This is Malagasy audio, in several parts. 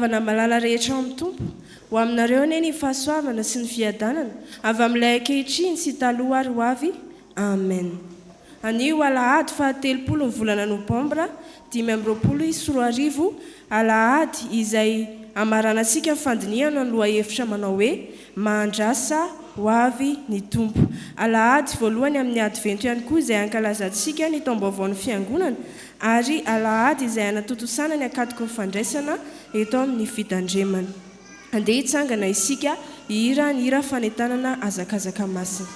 fitadiavana malala rehetra amin'ny tompo ho aminareo ne ny fahasoavana sy ny fiadanana avy amin'ilay ankehitriny sy taloha ary ho avy amen. Anio alahady fahatelopolo ny volana novambra 2024 alahady izay amaranantsika fandiniana ny loha hevitra manao hoe mahandrasa ho avy ny tompo. Alahady voalohany amin'ny advento ihany koa izay ankalazantsika ny taom-baovaon'ny fiangonana ary alahady izay anatotosana ny akatoko ny fandraisana eto amin'ny fitandremana. Andeha hitsangana isika hihira ny hira fanentanana azakazaka masina.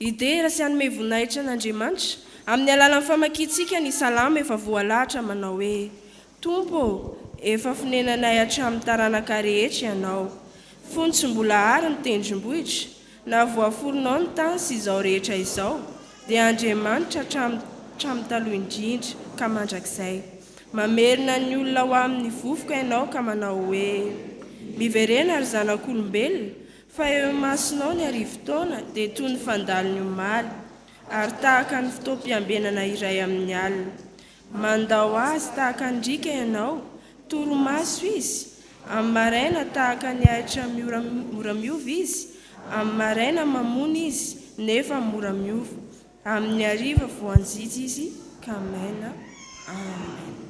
Idera sy anome voninahitra n'Andriamanitra amin'ny alalan'ny famakiantsika ny salama efa voalahatra manao hoe Tompo efa fonenanay hatramin'ny taranaka rehetra ianao, fony tsy mbola ary ny tendrombohitra na voaforonao ny tany sy izao rehetra izao dia Andriamanitra hatramin'ny taloha indrindra ka mandrakizay mamerina ny olona ho amin'ny vovoka ianao ka manao hoe miverena ary zanak'olombelona fa eo masonao ny arivo-taona dia toy ny fandaliny omaly ary tahaka ny fotoam-piambenana iray amin'ny alina. Mandao azy tahaka ny drika ianao, toromaso izy, amin'ny maraina tahaka ny ahitra mora miova izy, amin'ny maraina mamony izy nefa mora miova, amin'ny hariva voanjitsy izy ka maina. Amen.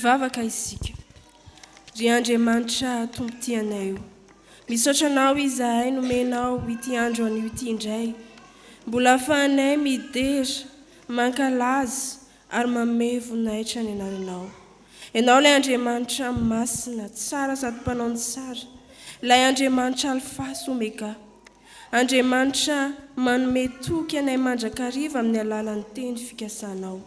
Ivavaka isika. Ry Andriamanitra tompotianay io. Misaotra anao izahay nomenao ity andro an'io ity indray. Mbola ahafahanay midera, mankalaza ary manome voninahitra ny anaranao. Ianao ilay Andriamanitra masina, tsara sady mpanao ny tsara. Ilay Andriamanitra alfa sy omega. Andriamanitra manome toky anay mandrakariva amin'ny alalan'ny teny fikasanao.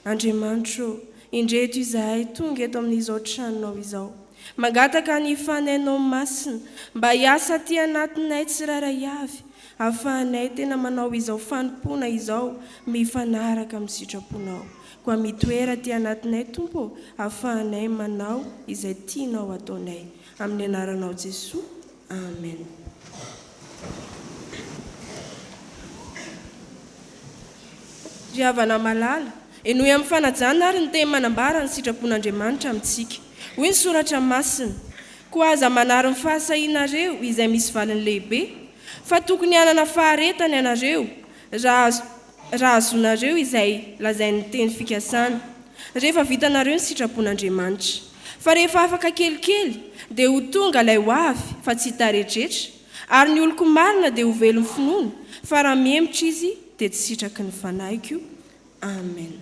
Andriamanitra, indreto izahay tonga eto amin'izao tranonao izao. Magataka ny fanainao masina mba hiasa aty anatinay tsiraray avy, ahafahanay tena manao izao fanompona izao mifanaraka amin'ny sitraponao. Koa mitoera aty anatinay Tompo, ahafahanay manao izay tianao ataonay. Amin'ny anaranao Jesosy, amen. Ry havana malala, enoy amin'ny fanajana ary ny teny manambara ny sitrapon'Andriamanitra amintsika. Hoy ny soratra masina, koa aza manary ny fahasahinareo izay misy valiny lehibe, fa tokony hanana faharetany ianareo raha azonareo izay lazain'ny teny fikasana. Rehefa vitanareo ny sitrapon'Andriamanitra. Fa rehefa afaka kelikely, dia ho tonga ilay ho avy fa tsy tarehetra, ary ny oloko marina dia ho velon'ny finoana, fa raha mihemotra izy dia tsy sitraky ny fanaiko. Amen.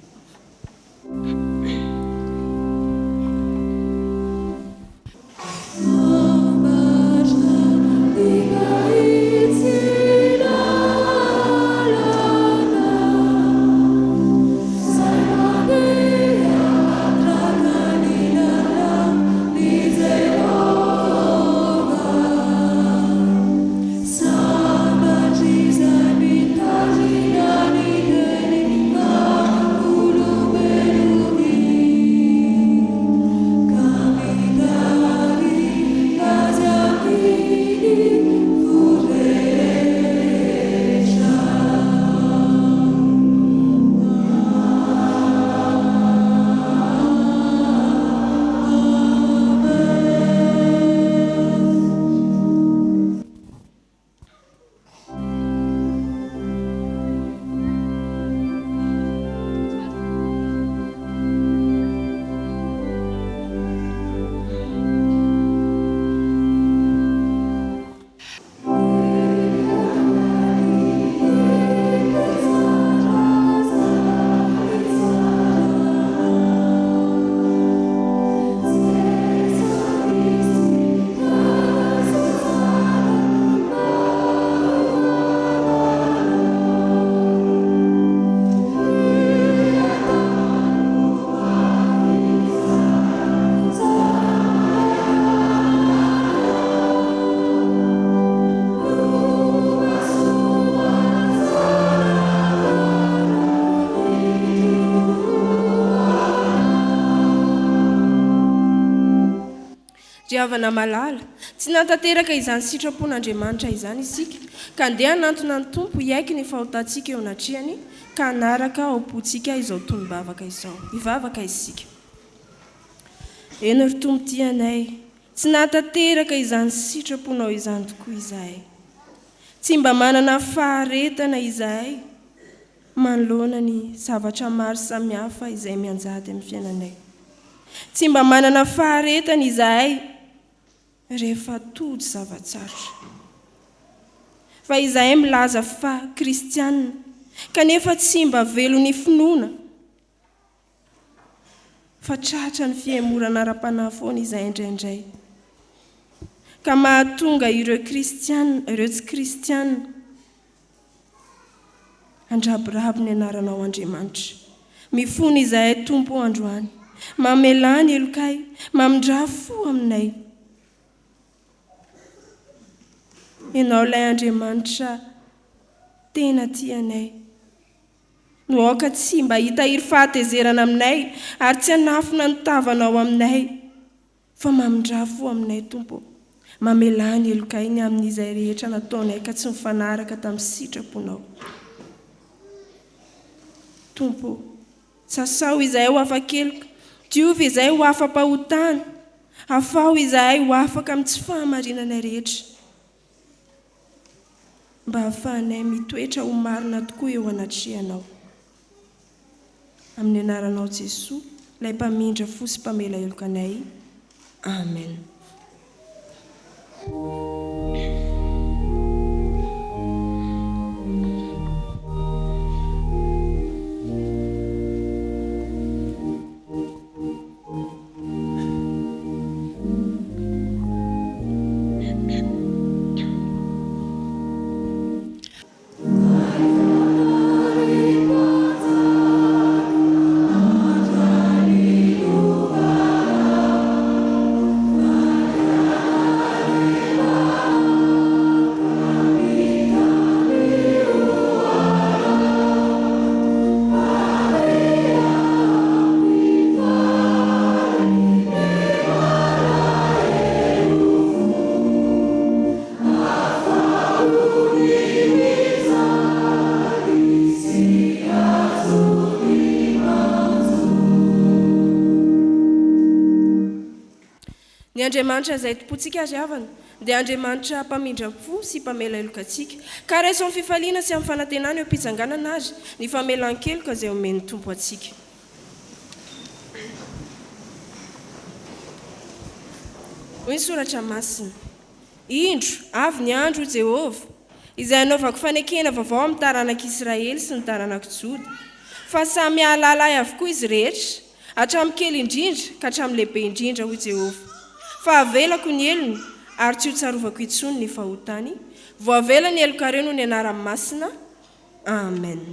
Ry havana malala, tsy nantanteraka izany sitrapon'Andriamanitra izany isika, ka andeha hanantona ny Tompo hiaiky ny fahotantsika eo anatrehany, ka hanaraka ao am-pontsika izao tombavaka izao. Ivavaka isika. Eny ry tompotianay, tsy nantanteraka izany sitraponao izany tokoa izahay. Tsy mba manana faharetana izahay manoloana ny zavatra maro samihafa izay mianjady amin'ny fiainanay. Tsy mba manana faharetana izahay rehefa tody zavatsarotra. Fa izahay milaza fa kristianina, kanefa tsy mba velon'ny finoana, fa tratra ny fiemorana ara-panahy foana izahay indraindray. Ka mahatonga ireo kristianina, ireo tsy kristianina, andrabirabo ny anaranao Andriamanitra. Mifony izahay Tompo androany, mamelany elokay, mamindra fo aminay. Ianao ilay Andriamanitra tena tianay. No aoka tsy mba hitahiry fahatezerana aminay, ary tsy hanafina ny tavanao aminay, fa mamindra fo aminay Tompo. Mamelany elokainy amin'izay rehetra nataonay ka tsy mifanaraka tamin'ny sitraponao. Tompo, sasao izahay ho afa-keloka, diovy izahay ho afa-pahotana, afao izahay ho afaka amin'ny tsy fahamarinanay rehetra, mba hahafahanay mitoetra ho marina tokoa eo anatrehanao. Amin'ny anaranao Jesosy, ilay mpamindra fo sy mpamela elokanay. Amen. Ny Andriamanitra izay tompontsika azy avana dia Andriamanitra mpamindra-po sy mpamela elokantsika, ka raiso amin'ny fifaliana sy amin'ny fanantenana eo am-pitsanganana azy ny famelan-keloka izay omen'ny tompo antsika. Hoy ny soratra masina: indro avy ny andro Jehovah izay anaovako fanekena vaovao amin'ny taranak'Israely sy ny taranaka Joda, fa samy ahalalay avokoa izy rehetra, hatramin'ny kely indrindra ka hatramin'ny lehibe indrindra, hoy Jehovah. Fa avelako ny elony ary tsy ho tsarovako intsony ny fahotany, voavela ny elokareo noho ny anarany masina. Amen.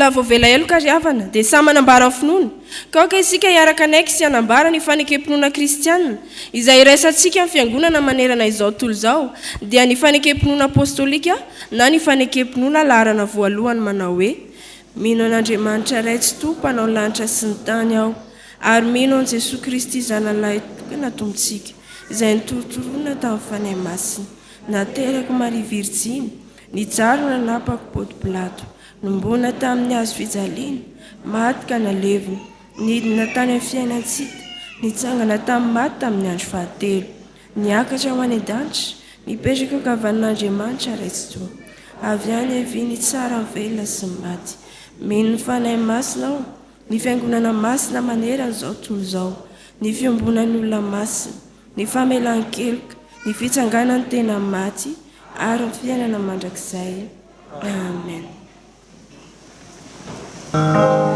Voavela eloka ry havana dia samy manambara ny finoana, ka isika hiaraka anaiky sy hanambara ny fanekempinoana kristianina izay iraisantsika amin'ny fiangonana manerana izao tontolo izao, dia ny fanekempinoana apôstôlika na ny fanekempinoana laharana voalohany manao hoe: mino an'Andriamanitra iray tsy tompo mpanao ny lanitra sy ny tany aho, ary mino an' Jesosy Kristy zanalahy tokana tompontsika izay nitorotoroana tamin'ny fanahy masina, naterako Maria Virjiny, nijaro nanapako Pônto Pilato, nombona tamin'ny hazo fijaliana, maty ka nalevina, nidina tany amin'ny fiainantsika, nitsangana tamin'ny maty tamin'ny andro fahatelo, niakatra ho any an-danitra, nipetraka ankavan'Andriamanitra iray tsy toa, avy any havia ny tsara velona sy ny maty. Mino ny fanahy masina aho, ny fiangonana masina manerana izao tontolo izao, ny fiombonan'ny olona masina, ny famelan-keloka, ny fitsanganan'ny tena maty, ary ny fiainana mandrakizay. Amen. Yeah.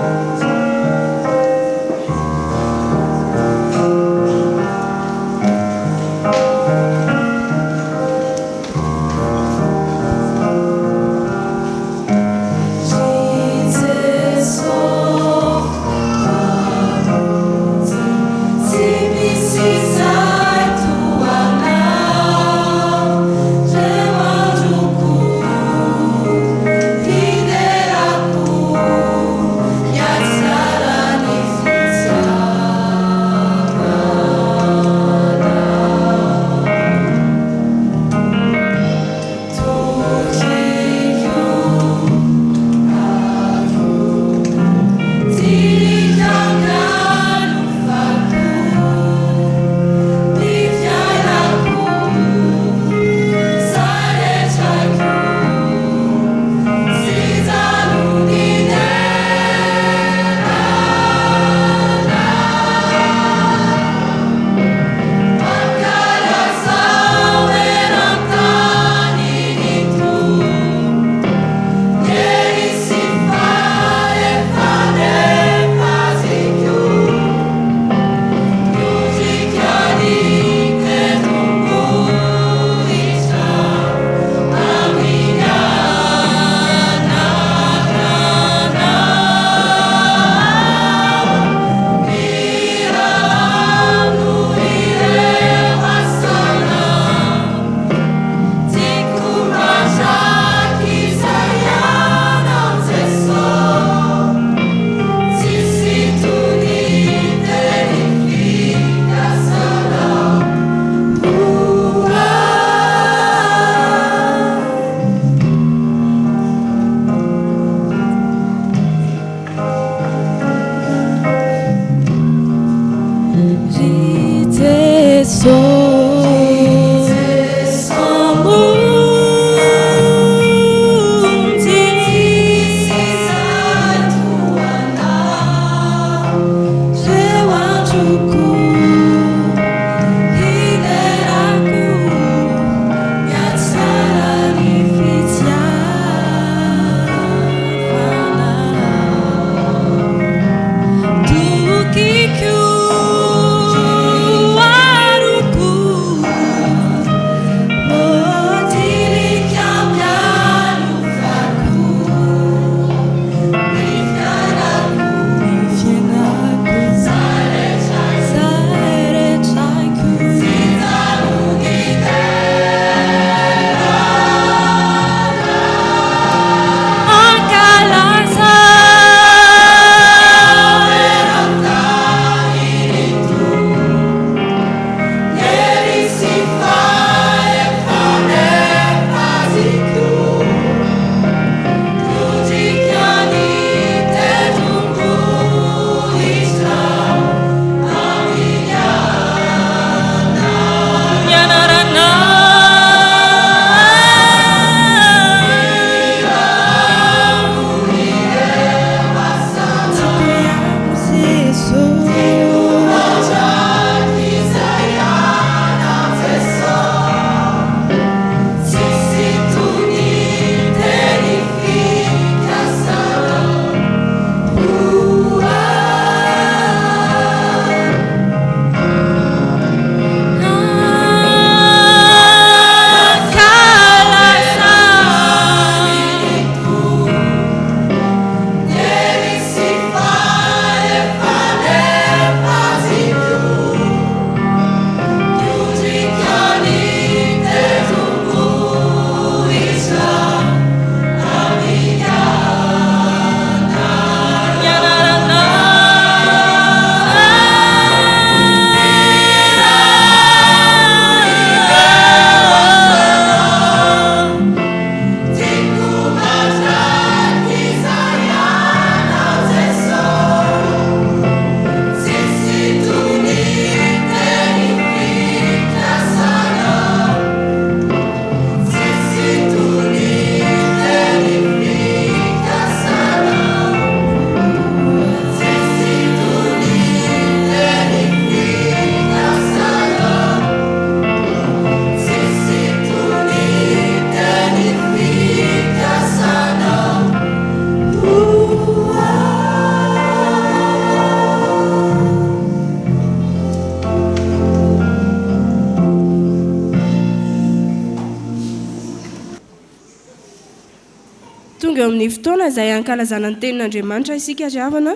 tonga amin'ny fotoana izay ankalazana ny tenin'Andriamanitra isika riavana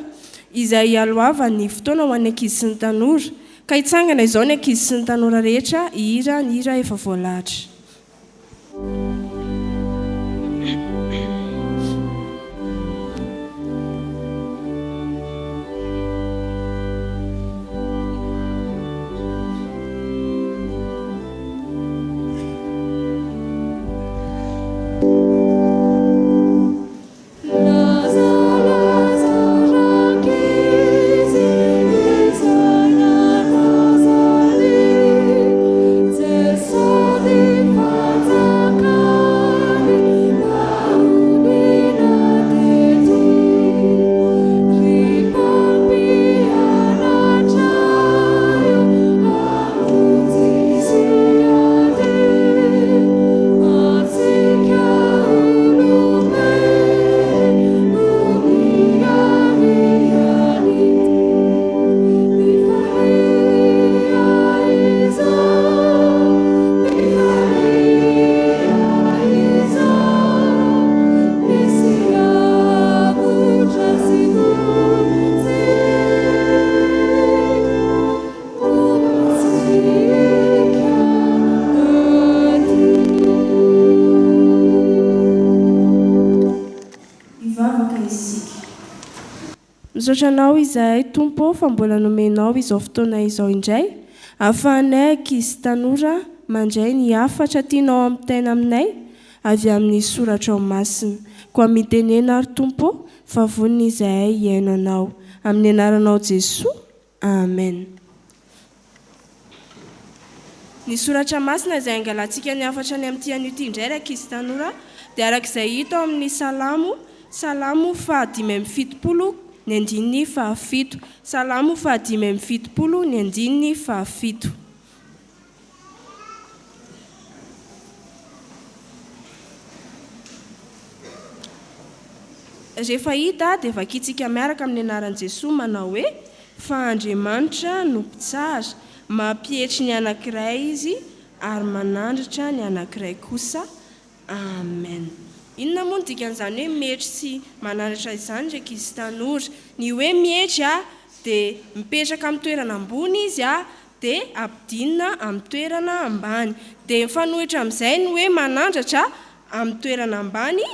izay aloava ny fotoana ho an'ny ankizy sy ny tanora ka hitsangana izao ny ankizy sy ny tanora rehetra hihira ny hira efa voalahatra. Misaotra anao izahay Tompo fa mbola nomenao izao fotoana izao indray ahafahanay ankizy tanora mandray ny hafatra tianao amin'ny tena aminay avy amin'ny soratra ao masina koa mitenena ary Tompo fa vonina izahay hiaino anao amin'ny anaranao Jesoa. Amen. Ny soratra masina izay angalantsika ny afatra ny amin'ity an'ity indray ry ankizy tanora dia arak'izay hita ao amin'ny Salamo 5:7 ny andininy 7. Salamo 5:7 ny andininy 7. Rehefa hita dia vakitsika miaraka amin'ny anaran'i Jesosy manao hoe fa Andriamanitra no mpitsara, mampihetry ny anankiray izy ary manandratra ny anankiray kosa. Amen. Inona moa ny dikan'izany hoe mihetry sy manandratra izany ry ankizy tanora? Ny hoe mihetry dia mipetraka amin'ny toerana ambony izy dia ampidinina amin'ny toerana ambany. Dia mifanohitra amin'izay ny hoe manandratra amin'ny toerana ambany,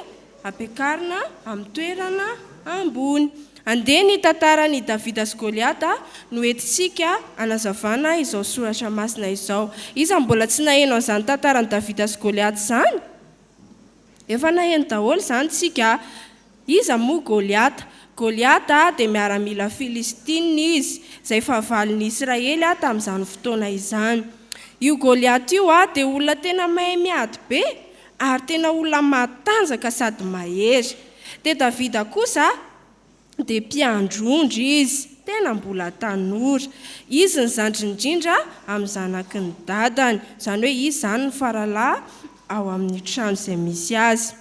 ampiakarina amin'ny toerana ambony. Andeha ny tantaran'i Davida sy Goliata no entintsika anazavana izao soratra masina izao. Iza mbola tsy naheno an'izany tantaran'i Davida sy Goliata izany? Efa naheno daholo izany tsika. Iza moa Goliata? Goliata dia miaramila Filistina izy, izay fahavalon'ny Israely tamin'izany fotoana izany. Io Goliata io dia olona tena mahay miady be, ary tena olona matanjaka sady mahery. Dia Davida kosa dia mpiandrondry izy, tena mbola tanora. Izy ny zandriny indrindra amin'ny zanaky ny dadany, izany hoe izy izany ny faralahy ao amin'ny trano izay misy azy.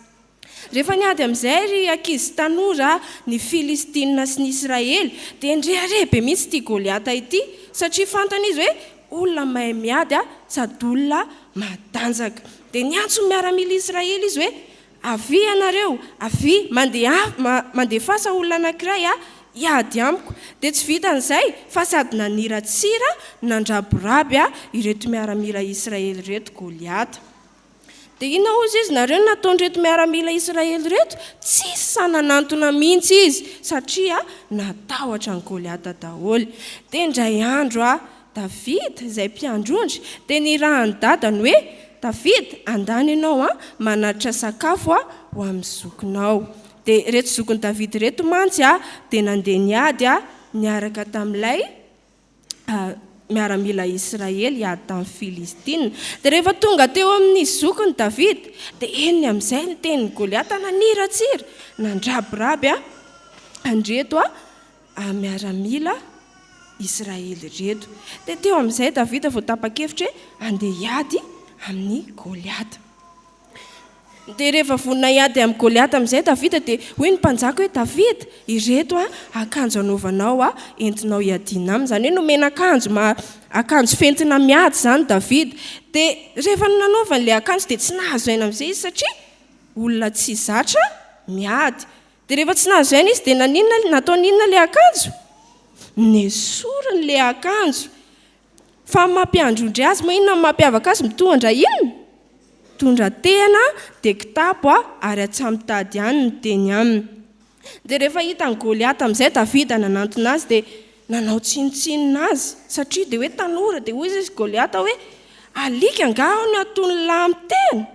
Rehefa niady amin'izay ry ankizy tanora ny Filistina sy ny Israely dia ndrehare be mihitsy ity Goliata ity, satria fantany izy hoe olona mahay miady sady olona matanjaka. Dia niantso miaramila Israely izy hoe avy ianareo, avy mandeha fasa olona anankiray hiady amiko. Dia tsy vitan'izay fa sady naniratsira nandraboraby ireto miaramila Israely reto Goliata. Dia inona ozy izy nareo nataon'ireto miaramila Israely reto? Tsisy sananantona mihitsy izy satria natahotra ny Goliata daholo. Dia indray andro Davida izay mpiandrondry dia nirahany dadany hoe Davida, andany ianao manaritra sakafo ho amin'ny zokinao. Dia reto zokin'i Davida reto mantsy dia nandeha niady niaraka tamin'ilay miaramila Israely hiady tamin'ny Filistina. Dia rehefa tonga teo amin'ny zokin'i Davida dia eniny amin'izay ny tenin'ny Goliata naniratsira nandraboraby andreto miaramila Israely reto. Dia teo amin'izay Davida vao tapa-kevitra hoe andeha hiady amin'ny Goliata. Dia rehefa vonona hiady amin'ny Goliata amin'izay Davida dia hoy ny mpanjaka hoe Davida, ireto akanjo anaovanao entinao hiadiana aminy. Izany hoe nomena akanjo fentina miady izany Davida. Dia rehefa nanaovany ilay akanjo dia tsy nahazo aina amin'izay izy satria olona tsy zatra miady. Dia rehefa tsy nahazo aina izy dia nataony inona ilay akanjo? Nesoriny ilay akanjo. Fa mampiandrondry azy moa inona mampiavaka azy? Mitondra inona? Mitondra tehana dia kitapo ary atsamitady ihany ny teny aminy. Dia rehefa hitan'ny Goliata amin'izay Davida nanantona azy dia nanao tsinotsinona azy satria dia hoe tanora. Dia hoy izy Goliata hoe alika angaho ny atony lahy amin'ny tena,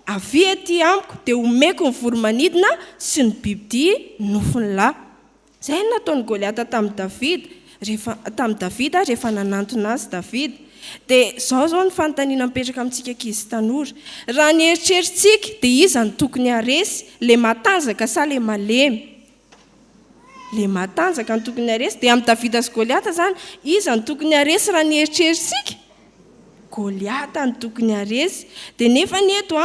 avy ety amiko dia omeko ny voromanidina sy ny bibidia nofony lahy. Izay no nataon'ny Goliata tamin'ny Davida rehefa nanantona azy Davida. Dia zao ny fanontaniana mipetraka amintsika ankizy tanora. Raha ny eritrerintsika dia iza ny tokony haresy, le matanjaka sa le malemy? Le matanjaka ny tokony haresy. Dia amin'ny Davida sy Goliata zany, iza ny tokony haresy raha ny eritrerintsika? Goliata ny tokony haresy. Dia nefa ny eto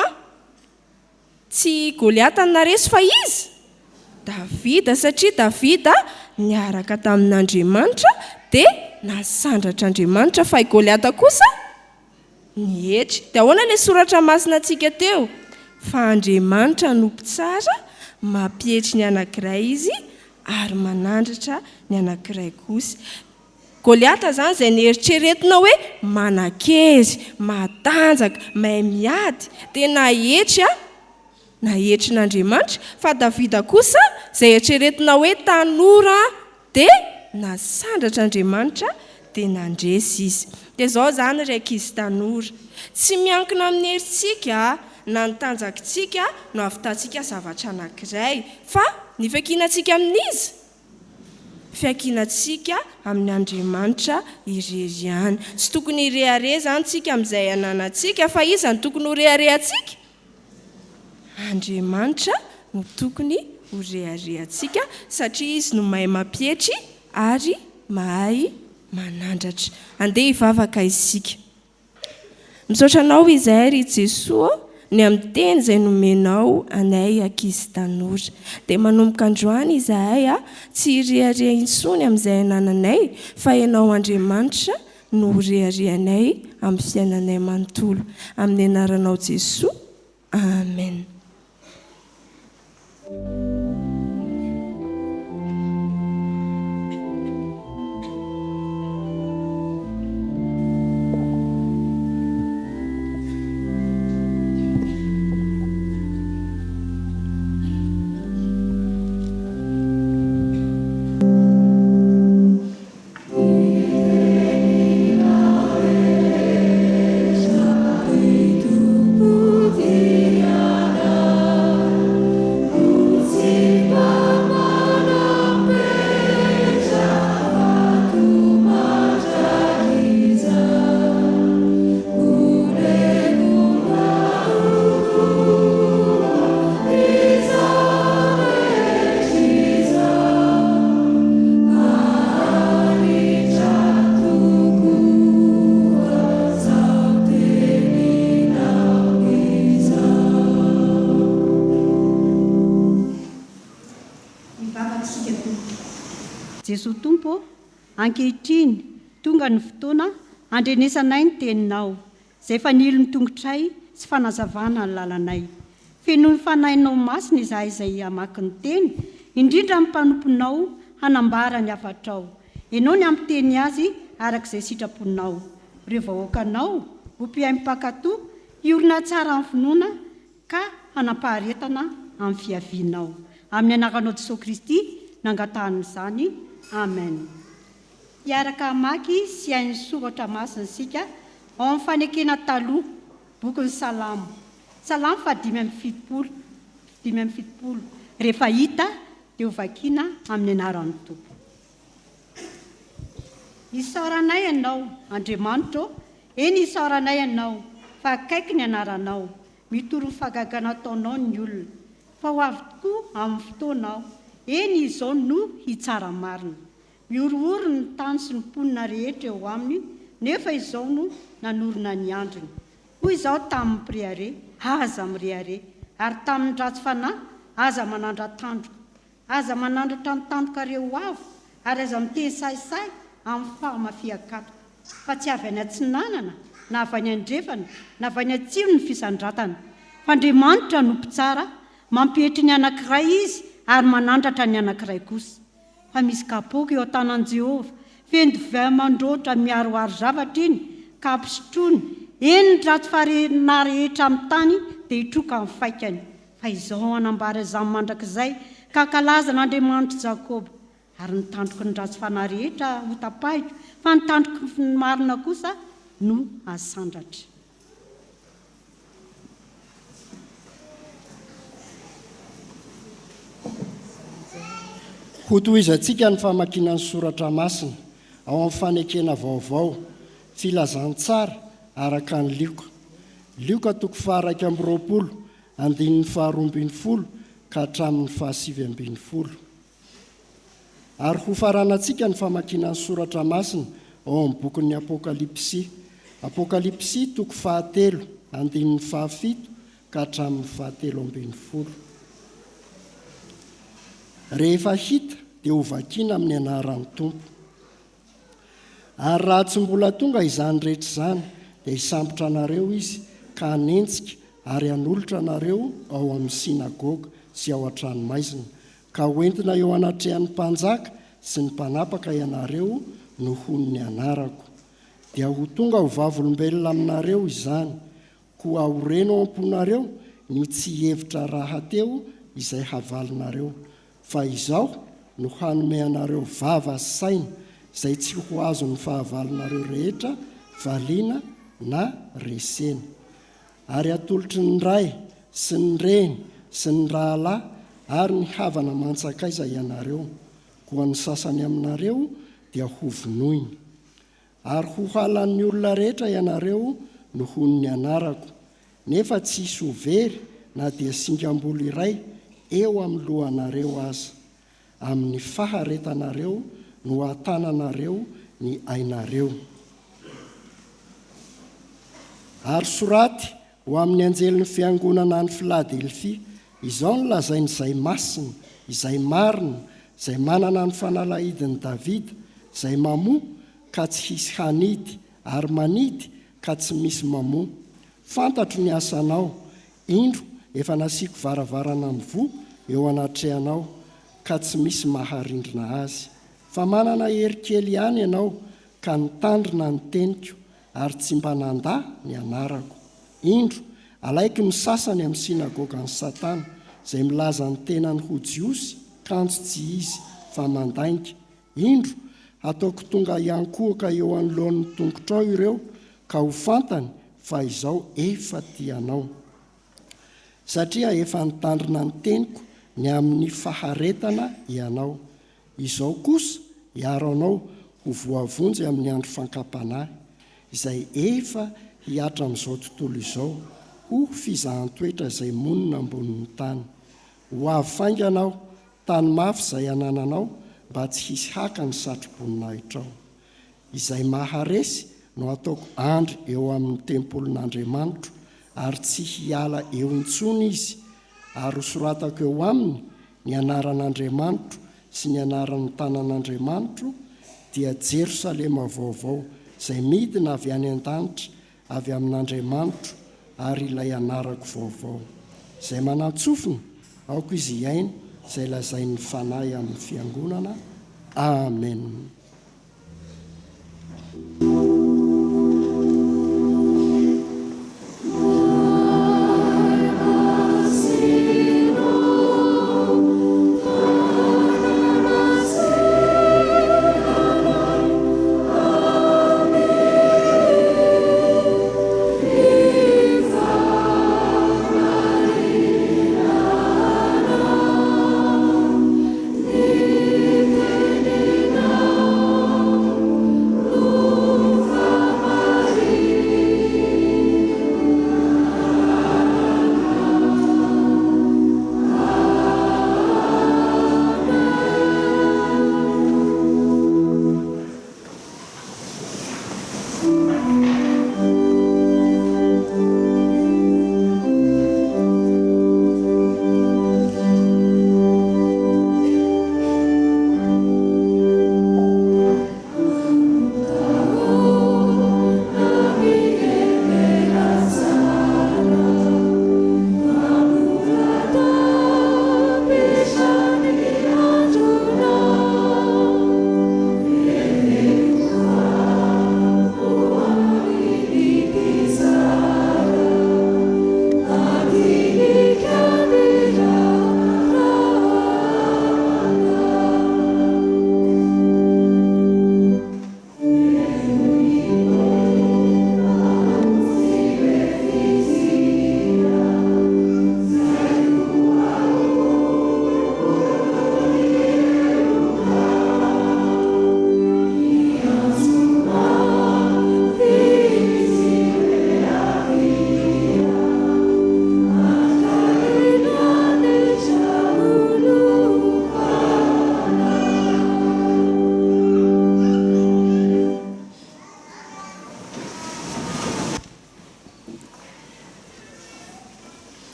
tsy Goliata ny naresy fa izy Davida, satria Davida niaraka tamin'Andriamanitra dia nasandratra Andriamanitra, fa i Goliata kosa nihetry. Dia ahoana ilay soratra masina antsika teo? Fa Andriamanitra no mpitsara, mampihetry ny anankiray izy ary manandratra ny anankiray kosa. Goliata zany izay nieritreretina hoe manan-kery, matanjaka, mahay miady dia nahetrin'Andriamanitra. Fa Davida kosa izay eritreretina hoe tanora dia nasandratra Andriamanitra dia nandresy izy. Dia izao zany ry ankizy tanora, tsy miankina amin'ny herintsika na ny tanjakintsika no ahavitantsika zavatra anankiray, fa ny fakinantsika amin'izy fiakinantsika amin'ny Andriamanitra irery ihany. Tsy tokony irehare zany tsika amin'izay ananantsika fa iza no tokony ho reharehantsika? Andriamanitra no tokony ho reharehantsika satria izy no mahay mampietry ary mahay manandratra. Andeha hivavaka isika. Misaotra anao izahay ry Jesoa ny amin'ny teny izay nomenao anay ankizy tanora. Dia manomboka androany izahay tsy hirehareha intsony amin'izay anananay fa ianao Andriamanitra no reharehanay amin'ny fiainanay manontolo. Amin'ny anaranao Jesoa. Amen. Jesoa Tompo, ankehitriny tonga ny fotoana andrenesanay ny teninao, izay efa nilo ny tongotray sy fanazavana ny lalanay. Feno ny fanahinao masina izahay izay hamaky ny teny, indrindra amin'ny mpanomponao hanambara ny hafatrao. Ianao ny ampiteny azy arak'izay sitraponao. Ireo vahoakanao ho mpiay mpakatoa, hiorina tsara amin'ny finoana ka hanampaharetana amin'ny fiavianao. Amin'ny anaranao Jesosy Kristy nangatahany Amen. Hiaraka hamaky sy hainy soratra masina isika ao amin'ny fanekena taloha bokin'ny Salamo. Salamo 5:7. Rehefa hita dia ho vakiana amin'ny anaran'ny Tompo. Isaoranay ianao, Andriamanitra, eny isaoranay ianao, fa akaiky ny anaranao, mitoro ny fagagana ataonao ny olona, fa ho avy tokoa amin'ny fotoanao, eny izao no hitsara marina. Miorooro ny tany sy ny mponina rehetra eo aminy, nefa izao no nanorina ny andriny. Hoy izao tamin'ny mpirehare, aza mirehare, ary tamin'ny ratsy fanahy, aza manandra tandroka, aza manandratra ny tandroka reo avo, ary aza miteny saisay amin'ny fahamafiakatoka. Fa tsy avy any atsinanana, na avy any andrefana, na avy any atsiro ny fisandratana. Fa Andriamanitra no mpitsara, mampietry ny anankiray izy ary manandratra ny anankiray kosa. Fa misy kapoaka eo an-tanan Jehovah, feno divay mandroatra miaroaro zavatra iny, ka ampisotrony, eny ny ratsy farena rehetra amin'ny tany dia hitroka amin'ny faikany. Fa izao anambara izany mandrakizay, ka kalaza n'Andriamanitra Jakoba, ary ny tandroky ny ratsy fanahy rehetra ho tapahiko, fa ny tandroky ny marina kosa no asandratra. Ho tohizantsika ny famakiana ny soratra masina ao amin'ny fanekena vaovao, filazantsara araka ny Lioka. Lioka 2:20, 2:20 ka hatramin'ny 7:20. Ary ho faranantsika ny famakiana ny soratra masina ao amin'ny bokin'ny Apokalipsy. Apokalipsy 7:7 ka hatramin'ny 7:20. Rehefa hita dia ho vakiana amin'ny anaran'ny Tompo. Ary raha tsy mbola tonga izany rehetra izany dia hisambotra anareo izy ka hanentsika ary hanolotra anareo ao amin'ny sinagoga sy ao an-tranomaizina, ka hoentina eo anatrehan'ny mpanjaka sy ny mpanapaka ianareo no hon'ny anarako. Dia ho tonga ho vavolombelona aminareo izany, ko ahoreno ao am-ponareo ny tsy hevitra raha teo izay havalinareo. Fa izao no hanome anareo vava sy saina izay tsy ho azo ny fahavalinareo rehetra valiana na resena. Ary atolotry ny ray sy ny reny sy ny rahalahy ary ny havana mantsakaiza ianareo, ho an'ny sasany aminareo dia ho vonoiny. Ary ho halan'ny olona rehetra ianareo no hon'ny anarako, nefa tsy hisy ho very na dia singam-bolo iray eo amin'ny lohanareo aza. Amin'ny faharetanareo no hatananareo ny ainareo. Ary soraty ho amin'ny anjelin'ny fiangonana ny Filadelfia, izao no lazain'izay masina, izay marina, izay manana ny fanalahidin'i Davida, izay mamoa ka tsy hisy hanidy, ary manidy ka tsy misy mamoa. Fantatro ny asanao, indro efa nasiako varavarana mivoa eo anatrehanao, ka tsy misy maharindrina azy. Fa manana hery kely ihany ianao, ka nitandrina ny teniko, ary tsy mba nandà ny anarako. Indro alaiko ny sasany amin'ny sinagogan'ny Satana, izay milaza ny tenany ho jiosy, kanjo tsy izy fa mandainga. Indro ataoko tonga iankohaka eo anoloan'ny tongotrao ireo, ka ho fantany fa izao efa tianao. Satria efa nitandrina ny teniko ny amin'ny faharetana ianao. Izao kosa hiaro anao ho voavonjy amin'ny andro fankapanahy, izay efa hiatra amin'izao tontolo izao, ho fizahan-toetra izay monina ambonin'ny tany. Ho avy fainganao tany mafy izay anananao, mba tsy hisy haka ny satroboninahitra ao. Izay maharesy no ataoko andry eo amin'ny tempolin'Andriamanitro, ary tsy hiala eo intsony izy. Ary hosoratako eo aminy ny anaran'Andriamanitro sy ny anaran'ny tanan'Andriamanitro dia Jerosalema vaovao, izay midina avy any an-danitra, avy amin'Andriamanitro, ary ilay anarako vaovao, izay manantsofina aoko izy iaina, izay lazain'ny fanahy amin'ny fiangonana. Amen.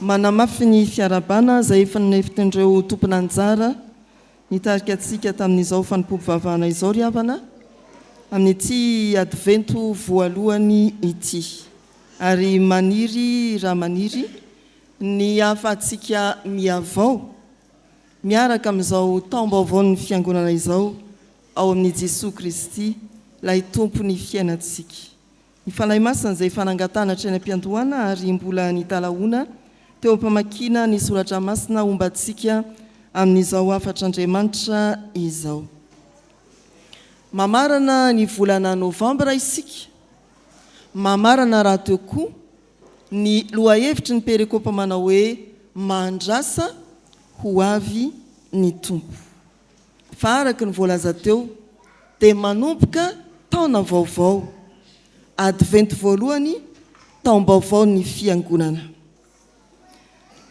Manamafy ny fiarabana izay efa nefitindreo tompona anjara nitarika antsika tamin'izao fanompoam-pivavahana izao ry havana amin'ity advento voalohany ity, ary maniry raha maniry ny hafantsika miavao miaraka amin'izao taom-baovaon'ny fiangonana izao ao amin'ny Jesosy Kristy ilay tompony fiainantsika. Ny fanahy masina izay fanangatana hatreny am-piandohana ary mbola nitalaona teo ampamakina ny soratra masina ombantsika amin'izao afatr'Andriamanitra izao. Mamarana ny volana Novambra isika, mamarana raha teo koa ny lohahevitry ny perekopa manao hoe mandrasa ho avy ny tompo. fa araka ny voalaza teo dia manomboka taona vaovao, adventy voalohany taom-baovao ny fiangonana.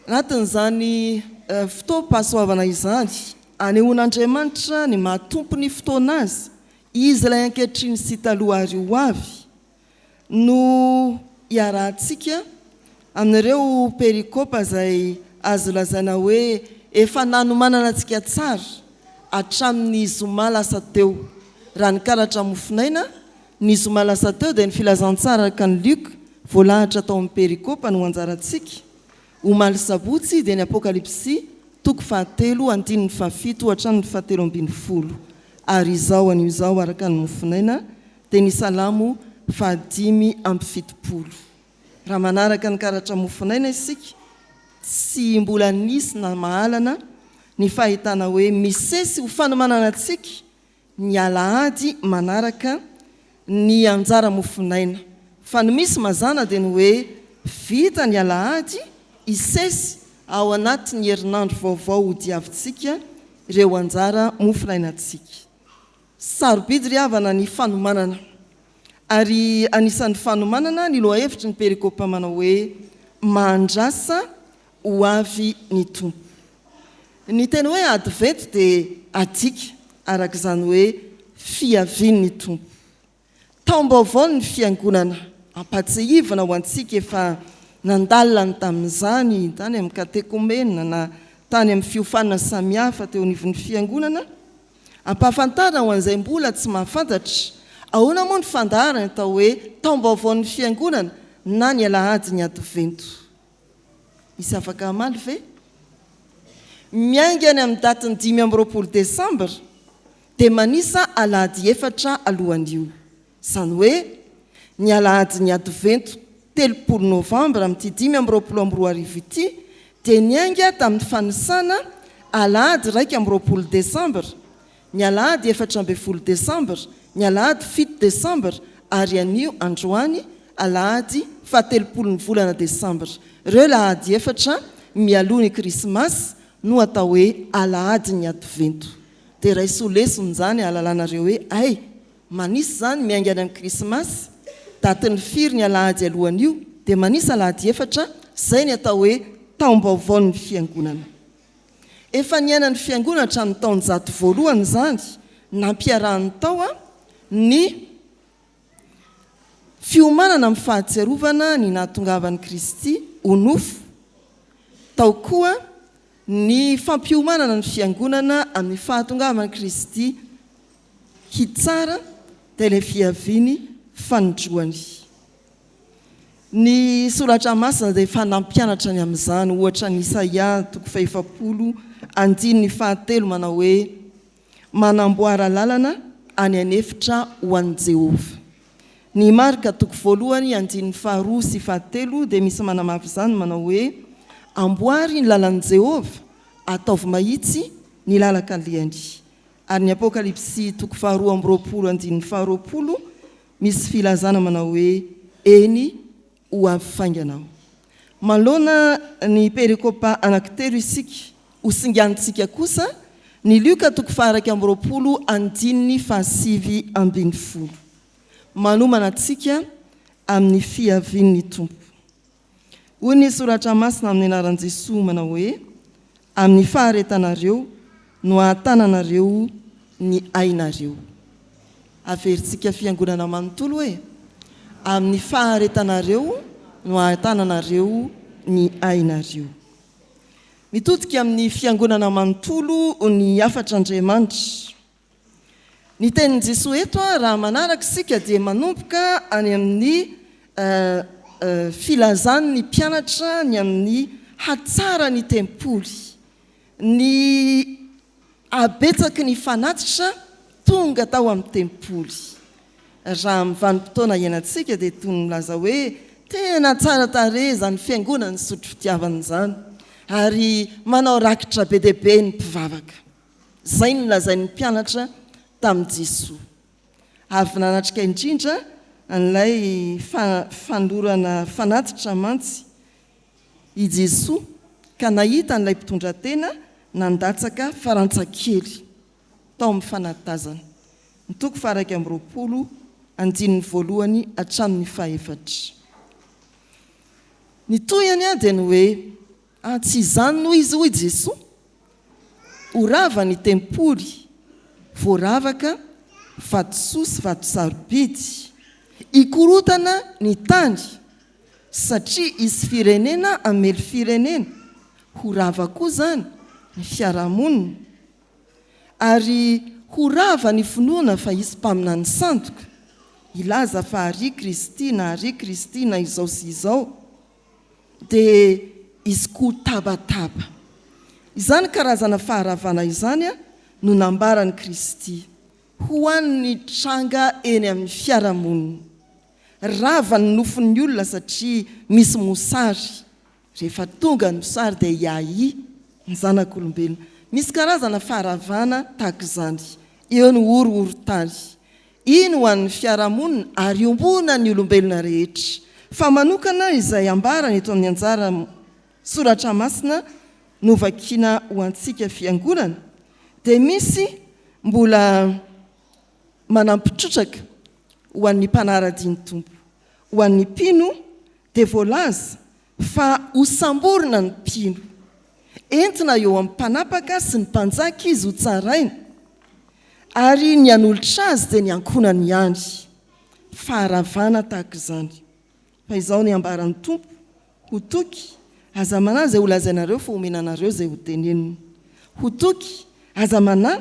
Anatin'izany fotoam-pahasoavana izany, anehoan'Andriamanitra ny mahatompo ny fotoana azy, izy ilay ankehitriny sy taloha ary ho avy, no hiarahantsika amin'ireo perikôpa izay azo lazaina hoe efa nanomanana antsika tsara hatramin'ny zoma lasa teo. Raha ny karatra mofinaina, ny zoma lasa teo dia ny filazantsara araka ny Luka, voalahatra tao amin'ny perikôpa no anjarantsika. Omaly sabotsy dia ny apokalipsy, toko 7:7 hatramin'ny 7:10. Ary izao anio izao araka ny mofinaina dia ny salamo 5:70. Raha manaraka ny karatra mofinaina isika, tsy mbola nisy na mahalana ny fahitana hoe misesy ho fanomanana antsika ny alahady manaraka ny anjara mofinaina. Fa ny misy mazana dia ny hoe vita ny alahady isesy ao anatin'ny herinandro vaovao ho diavintsika ireo anjara mofinainantsika. Sarobidy ry havana ny fanomanana, ary anisan'ny fanomanana ny lohahevitry ny perikôpa manao hoe mahandrasa ho avy ny tompo. Ny tena hoe adventy dia adika araka izany hoe fiavian'ny tompo. Taom-baovao ny fiangonana, ampatsihivana ho antsika efa nandalina tamin'izany, tany amin'ny katekomena na tany amin'ny fiofanana samihafa teo anivon'ny fiangonana. Ampahafantarana ho an'izay mbola tsy mahafantatra, ahoana moa ny fandaharana atao hoe taom-baovao ny fiangonana na ny alahady ny advento. Misy afaka hamaly ve? Miaingany amin'ny datiny 5 Desambra dia manisa alahady 4 alohan'io. Izany hoe ny alahady ny advento 3 Novambra amin'ity 5 ity dia niainga tamin'ny fanisana alahady 1 Desambra, ny alahady 14 Desambra, ny alahady 7 Desambra, ary anio androany alahady 17 volana Desambra. Ireo alahady 4 mialoha ny krismasy no atao hoe alahady ny advento. Dia raha isolesony izany ahalalànareo hoe ay manisy izany miaingana amin'ny krismasy, datin'ny firy ny alahady alohan'io dia manisy alahady 4, izay ny atao hoe taom-baovao ny fiangonana. Efa niainan'ny fiangonana hatramin'ny taon-jato voalohany izany, nampiarahany tao ny fiomanana amin'ny fahatsiarovana ny nahatongavan'i Kristy ho nofo, tao koa ny fampiomanana ny fiangonana amin'ny fahatongavan'i Kristy hitsara dia ilay fiaviany fanindroany. Ny soratra masina dia efa nampianatra ny amin'izany, ohatra ny Isaia 7:7 manao hoe manamboara lalana any anefitra ho an'i Jehova. Ny Marka 1:2-7 dia misy manamafy izany manao hoe amboary ny lalan'i Jehova, ataovy mahitsy ny lalaka alehany. Ary ny apokalipsy 2:20 misy filazana manao hoe eny ho avy fainganao. Maloana ny perikôpa anankitelo isika, ho singanitsika kosa ny Luka 2:7-7. Manomana antsika amin'ny fiavian'ny tompo. Hoy ny soratra masina amin'ny anaran'i Jesosy manao hoe amin'ny faharetanareo no ahatananareo ny ainareo. Averintsika fiangonana manontolo hoe amin'ny faharetanareo no ahatananareo ny ainareo. Mitodika amin'ny fiangonana manontolo ny afatr'Andriamanitra. Ny tenin'i Jesosy eto raha manaraka isika dia manomboka any amin'ny filazany ny mpianatra ny amin'ny hatsara ny tempoly, ny abetsaky ny fanatitra tonga tao amin'ny tempoly. Raha amin'ny vanim-potoana iainantsika dia toy ny milaza hoe tena tsara tarehy izany fiangonana ny sotro fitiavana izany, ary manao rakitra be dia be ny mpivavaka. Izay no lazain'ny mpianatra tamin'i Jesosy. Avy nanatrika indrindra an'ilay fandorana fanatitra mantsy i Jesosy ka nahita an'ilay mpitondra tena nandatsaka farantsakely. tao amin'ny fanatazana ny toko faraka amin'ny roapolo andininy voalohany hatramin'ny fahaefatra. Ny toyany a dia ny hoe tsy izany noho izy hoy Jesoa horava ny tempoly voaravaka vatosoa sy vato sarobidy ikorotana ny tany satria izy firenena amely firenena horava koa zany ny fiarahamonina ary horava ny finoana fa isy mpamina ny sandoka ilaza fa ary Kristina izao sy izao dia izy koa tabataba. Izany karazana faharavana izany a no nambarany Kristy ho an'ny tranga eny amin'ny fiarahamonina. Rava ny nofon'ny olona satria misy mosary. Rehefa tonga ny mosary dia iai ny zanak'olombelona. Misy karazana faharavana tahaka izany. Eo ny horohorontany. Iny ho an'ny fiarahamonina ary ombona ny olombelona rehetra. Fa manokana izay ambarany eto amin'ny anjara soratra masina no vakiana ho antsika fiangonana dia misy mbola manampitrotraka ho an'ny mpanara-diny tompo. Ho an'ny mpino dia voalaza fa ho samborina ny mpino. Entina eo amin'ny mpanapaka sy ny mpanjaka izy ho tsaraina ary ny anolotra azy dia ny ankonany ihany. Faharavana tahaka izany. Fa izao ny ambaran'ny tompo ho toky aza manahy izay ho lazainareo fa homenanareo izay ho teneniny. Ho toky aza manahy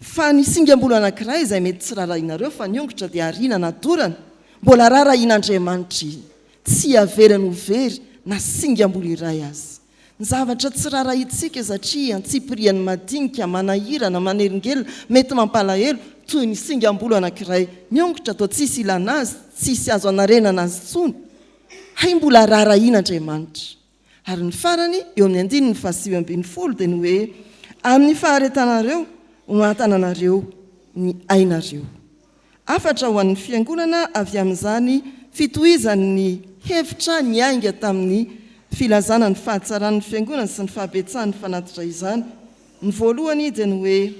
fa ny singam-bolo anankiray izay mety tsy rarahinareo fa niongotra dia ariana nadorana mbola rarahin'Andriamanitra tsy averany ho very na singam-bolo iray azy. Ny zavatra tsy rarahitsika satria antsipirian'ny madinika manahirana manelingelina mety mampalahelo toy ny singam-bolo anankiray niongotra toa tsisy ilana azy tsisy azo anarenana azy tsony hay mbola rarahin'Andriamanitra. Ary ny farany eo amin'ny andininy 7:20 dia ny hoe amin'ny faharetanareo ho antananareo ny ainareo. Afatra ho an'ny fiangonana avy amin'izany fitohizan'ny hevitra ny ainga tamin'ny filazana ny fahatsaran'ny fiangonana sy ny fahabetsahan'ny fanatitra izany. Ny voalohany dia ny hoe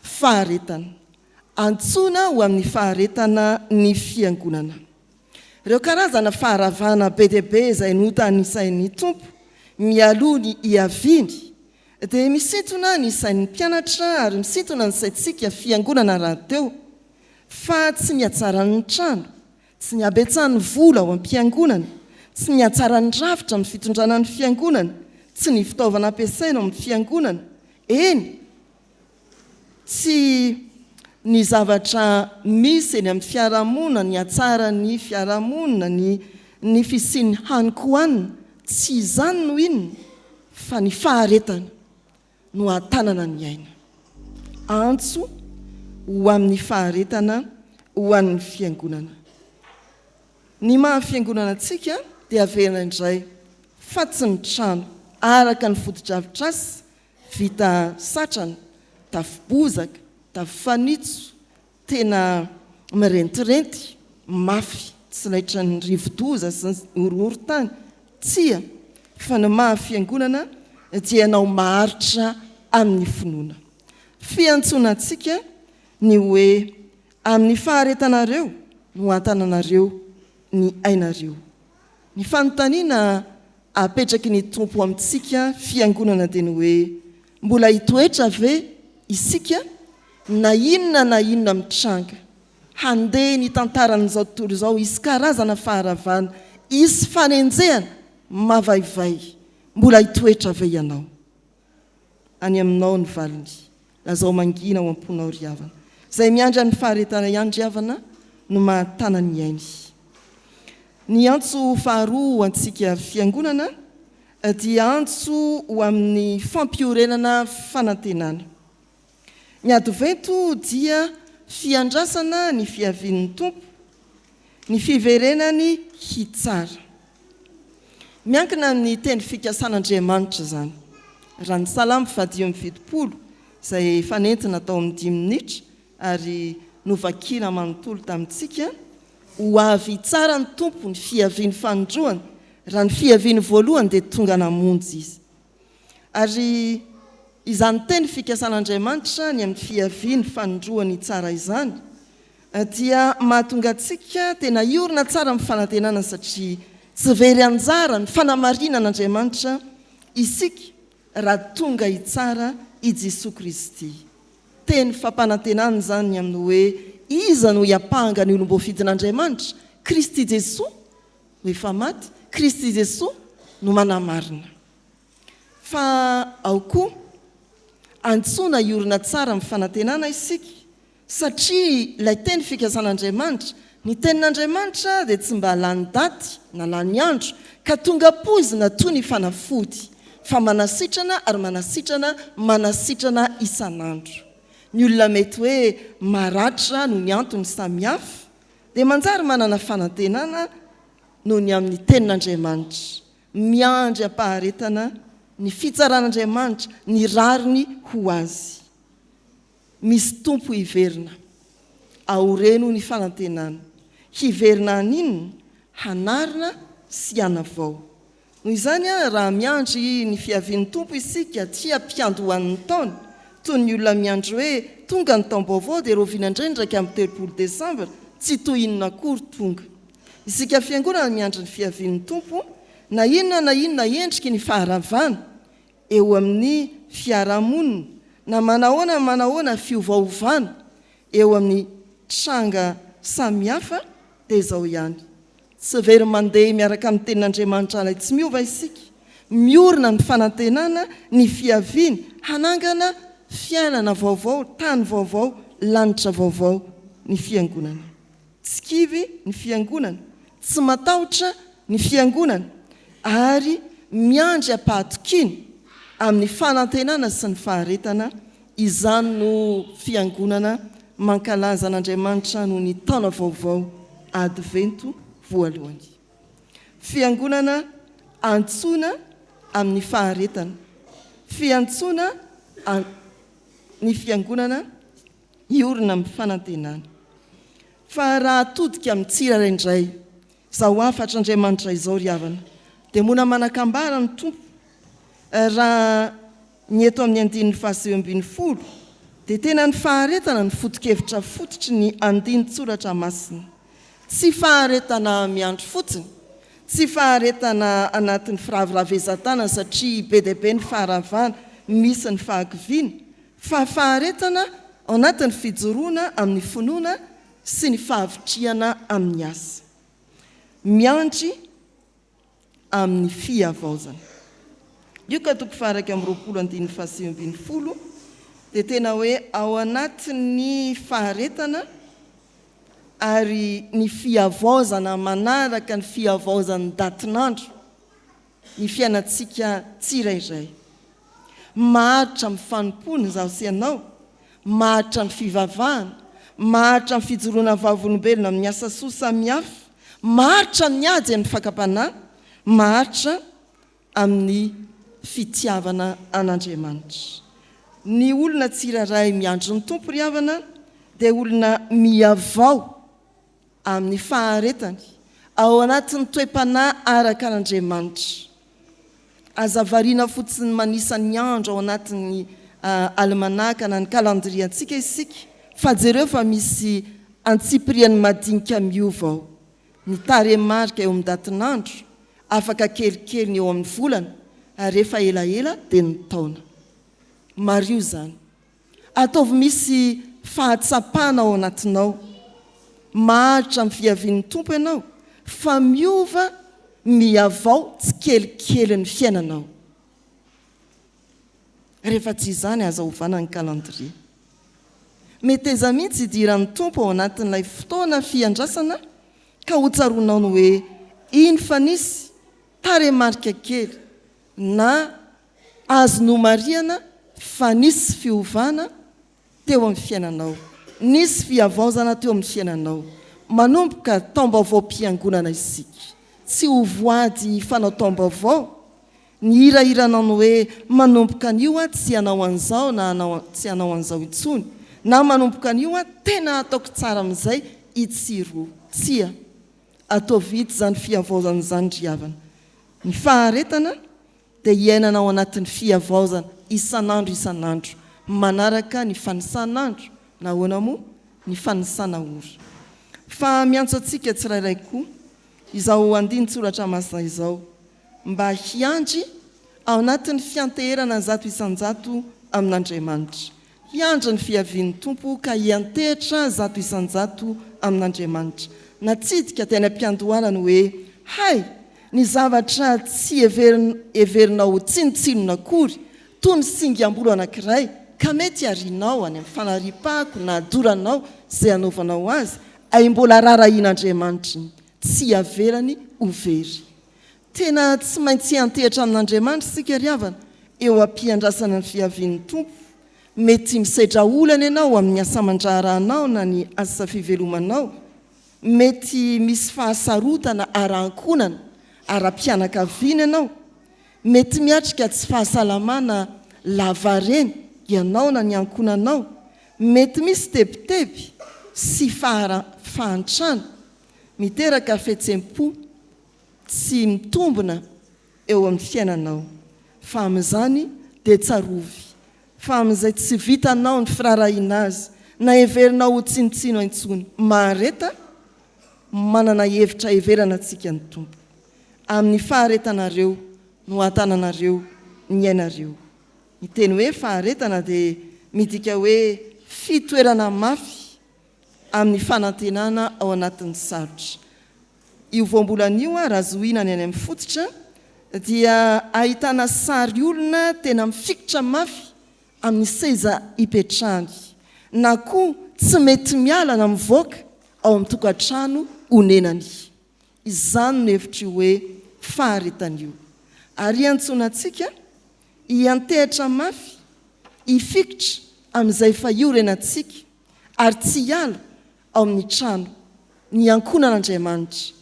faharetana. Antsoina ho amin'ny faharetana ny fiangonana. Ireo karazana faharavana be dia be izay notany isain'ny tompo mialoha ny iaviny dia misintona ny isain'ny mpianatra ary misintona ny saintsika fiangonana rahateo fa tsy ny hatsaran'ny trano, tsy ny habetsahan'ny vola ao am-piangonana, tsy ny hatsaran'ny rafitra amin'ny fitondrana ny fiangonana, tsy ny fitaovana ampiasaina ao amin'ny fiangonana. Eny, tsy ny zavatra misy eny amin'ny fiarahamonina, ny hatsara ny fiarahamonina, ny fisian'ny hanikohanina, tsy izany no inona fa ny faharetana no hatanana ny aina. Antso ho amin'ny faharetana ho an'ny fiangonana. Ny mahafiangonana antsika dia averina indray fa tsy ny trano araka ny foto-drafitr'asy vita satrana, tafo-bozaka, tafo-fanitso, tena mirentirenty, mafy, tsy laitra ny rivo-doza sy ny horohorontany. Tsia, fa ny mahafiangonana dia ianao maharitra amin'ny finoana. Fiantsoana antsika ny hoe amin'ny faharetanareo no antananareo ny ainareo. Ny fanontaniana apetraky ny tompo amintsika fiangonana dia ny hoe mbola hitoetra ve isika na inona mitranga handeha ny tantaran'izao tontolo izao isy karazana faharavana, isy fanenjehana mavaivay, mbola hitoetra ve ianao? Any aminao ny valiny, lazao mangina ao am-ponao ry havana. Izay miandra ny faharetana ihany ry havana no mahatana ny ainy. Ny antso faharoa antsika fiangonana dia antso ho amin'ny fampiorenana fanantenana. Ny advento dia fiandrasana ny fiavian'ny tompo, ny fiverenany hitsara. Miankina amin'ny teny fikasan'Andriamanitra zany. Raha ny Salamo 10:20 izay fanentina tao amin'ny 10 minitra ary novakina manontolo tamintsika, ho avy tsara ny tompo ny fiaviany fanondroany, raha ny fiaviany voalohany dia tonga namonjy izy. Ary izany teny fikasan'Andriamanitra ny amin'ny fiaviany fanondroany tsara izany dia mahatonga antsika tena iorina tsara amin'ny fanantenana satria tsy very anjara ny fanamarinan'Andriamanitra isika raha tonga hitsara i Jesosy Kristy. Teny fampanantenana zany amin'ny hoe iza no hiapahanga ny olom-bo fidin'Andriamanitra? Kristy Jesosy ho efa maty, Kristy Jesosy no manamarina. Fa ao koa antsoina iorina tsara amin'ny fanantenana isika satria ilay teny fikasan'Andriamanitra, ny tenin'Andriamanitra dia tsy mba lany daty na lany andro ka tonga pozina toy ny fanafody fa manasitrana ary manasitrana isan'andro. Ny olona mety hoe maratra no ny antony samihafa dia manjary manana fanantenana no ny amin'ny tenin'Andriamanitra, miandry ampaharetana ny fitsaran'Andriamanitra ny rariny ho azy. Misy tompo hiverina, aoreno ny fanantenana, hiverina aninona? Hanarina sy hanavao. Noho izany raha miandry ny fiavian'ny tompo isika tsy ampiandohan'ny taona, toy ny olona miandry hoe tonga ny taom-baovao dia roviana indray ndraiky amin'ny 30 Desambra, tsy toy inona akory tonga. Isika fiangonana miandry ny fiavian'ny tompo, na inona endriky ny faharavana eo amin'ny fiarahamonina, na manahoana fiovaovana eo amin'ny tranga samihafa dia izao ihany. Tsy very mandeha miaraka amin'ny tenin'Andriamanitra ilay tsy miova isika, miorina ny fanantenana, ny fiaviany, hanangana fiainana vaovao, tany vaovao, lanitra vaovao ny fiangonana. Tsy kivy ny fiangonana, tsy matahotra ny fiangonana, ary miandry ampahatokiana amin'ny fanantenana sy ny faharetana. Izany no fiangonana mankalaza an'Andriamanitra no ny taona vaovao advento voalohany. Fiangonana antsoina amin'ny faharetana, fiantsoina ny fiangonana iorina amin'ny fanantenana. Fa raha atodika amin'ny tsirairay indray zao afatra Andriamanitra izao ry havana, dia mona manakambara ny tompo raha ny eto amin'ny 9:20 dia tena ny faharetana ny foto-kevitra fototry ny andinin-tsoratra masina. Tsy faharetana miandro fotsiny, tsy faharetana anatin'ny firavoravezan-tana satria be dia be ny faharavana, misy ny fahakiviana, fa faharetana ao anatin'ny fijoroana amin'ny finoana sy ny fahavitriana amin'ny asa. Miandry amin'ny fiavaozana. Io ka toko faraka amin'ny 20:20 dia tena hoe ao anatin'ny faharetana ary ny fiavaozana manaraka ny fiavaozan'ny datinandro, ny fiainantsika tsirairay. Maharitra amin'ny fanompony izaho sy ianao, maharitra amin'ny fivavahana, maharitra amin'ny fijoroana vavolombelona amin'ny asa soa samihafa, maharitra amin'ny ady amin'ny fakapanahy, maharitra amin'ny fitiavana an'Andriamanitra. Ny olona tsirairay miandry ny tompo ry havana dia olona miavao amin'ny faharetany ao anatin'ny toe-panahy araka an'Andriamanitra. Azavariana fotsiny manisan'ny andro ao anatin'ny almanaka na ny kalandriantsika isika, fa jereo fa misy antsipirian'ny madinika miova ao. Ny taremarika eo amin'ny datinandro, afaka kelikely eo amin'ny volana, ary rehefa elaela dia ny taona. Mario zany. Ataovy misy fahatsapana ao anatinao, maharitra amin'ny fiavian'ny tompo ianao, fa miova miavao tsy kelikely ny fiainanao. Rehefa tsy izany aza ovana ny kalandria. Mety aiza mihitsy idiran'ny tompo ao anatin'ilay fotoana fiandrasana ka ho tsaronao ny hoe iny fa nisy taremarika kely na azo nomariana fa nisy fiovana teo amin'ny fiainanao, nisy fiavaozana teo amin'ny fiainanao. Manomboka taom-baovao mpiangonana isika, tsy ho voady fanao taom-baovao, ny hirahiranao ny hoe manomboka an'io tsy hanao an'izao na tsy hanao an'izao intsony, na manomboka an'io tena ataoko tsara amin'izay itsiro. Tsia, atao vitsy zany fiavaozana izany ry havana. Ny faharetana dia iainanao anatin'ny fiavaozana isan'andro manaraka ny fanisan'andro na hoana moa ny fanisana ora. Fa miantso antsika tsirairay koa izao andiny tsoratra masina izao mba hiandry ao anatin'ny fianteherana ny zato isan-jato amin'Andriamanitra. Hiandry ny fiavian'ny tompo ka hiantehitra zato isan-jato amin'Andriamanitra. Natsidika teny am-piandohanany hoe hay ny zavatra tsy everinao tsinotsinona akory toy ny singam-bolo anankiray ka mety arinao any amin'ny fanaripahako na adoranao izay anaovanao azy ay mbola rarahian'Andriamanitra tsy averany overy. Tena tsy maintsy antehitra amin'Andriamanitra sika riavana eo ampiandrasana ny fiavian'ny tompo. Mety misedra olana ianao amin'ny asa aman-drahanao na ny asa fivelomanao. Mety misy fahasarotana ara-ankonana ara-pianakaviana ianao. Mety miatrika tsy fahasalamana lavareny ianao na ny ankonanao. Mety misy tebiteby sy fahantrana miteraka fihetsem-po tsy mitombona eo amin'ny fiainanao. Fa amin'izany dia tsarovy. Fa amin'izay tsy vitanao ny firarahiana azy na everinao ho tsinotsino intsony mahareta manana hevitra everana antsika ny tompo. Amin'ny faharetanareo no atananareo ny ainareo. Ny teny hoe faharetana dia midika hoe fitoerana mafy amin'ny fanantenana ao anatin'ny sarotra. Io voambolan'io raha zohina ny any amin'ny fototra dia ahitana sary olona tena mifikitra mafy amin'ny seza ipetrahany na koa tsy mety miala na mivoaka ao amin'ny tokantrano onenany. Izany no hevitra hoe faharetan'io. Ary antsonantsika hiantehitra mafy hifikitra amin'izay fa iorenantsika ary tsy hiala ao amin'ny trano ny ankonan'Andriamanitra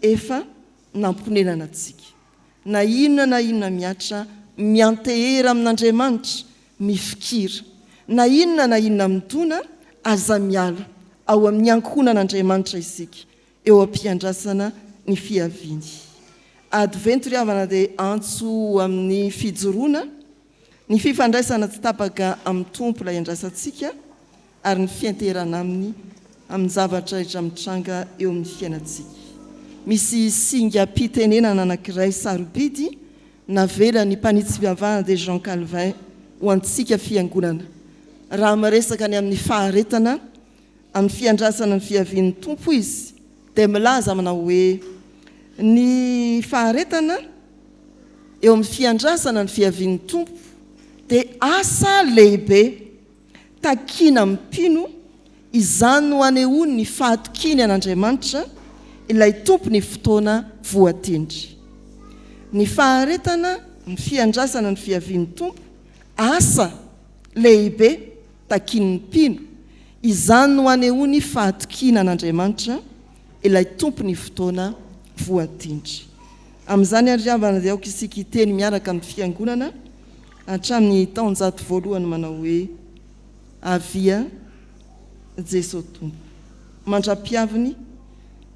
efa namponenana antsika. Na inona miatra miantehera amin'Andriamanitra mifikira. Na inona mitona aza miala ao amin'ny ankonan'Andriamanitra isika eo ampiandrasana ny fiaviany. Advento riavana dia antso amin'ny fijoroana ny fifandraisana tsy tapaka amin'ny tompo ilay andrasantsika ary ny fianteherana aminy amin'ny zavatra rehetra mitranga eo amin'ny fiainantsika. Misy singam-pitenenana anankiray sarobidy navela ny mpanitsy fiavahana dia Jean Calvin ho antsika fiangonana. Raha miresaka ny amin'ny faharetana amin'ny fiandrasana ny fiavian'ny tompo izy dia milaza manao hoe ny faharetana eo amin'ny fiandrasana ny fiavian'ny tompo dia asa lehibe takina mipino izany no anehoany ny fahatokiny an'Andriamanitra ilay tompo ny fotoana voatendry. Ny faharetana ny fiandrasana ny fiavian'ny tompo asa lehibe takiny mipino izany no anehoany fahatokina an'Andriamanitra ilay tompo ny fotoana voatendry. Amin'izany ariavana dia aoka isika hiteny miaraka amin'ny fiangonana hatramin'ny taonjato voalohany manao hoe avia Jesosy tompo. Mandra-piaviny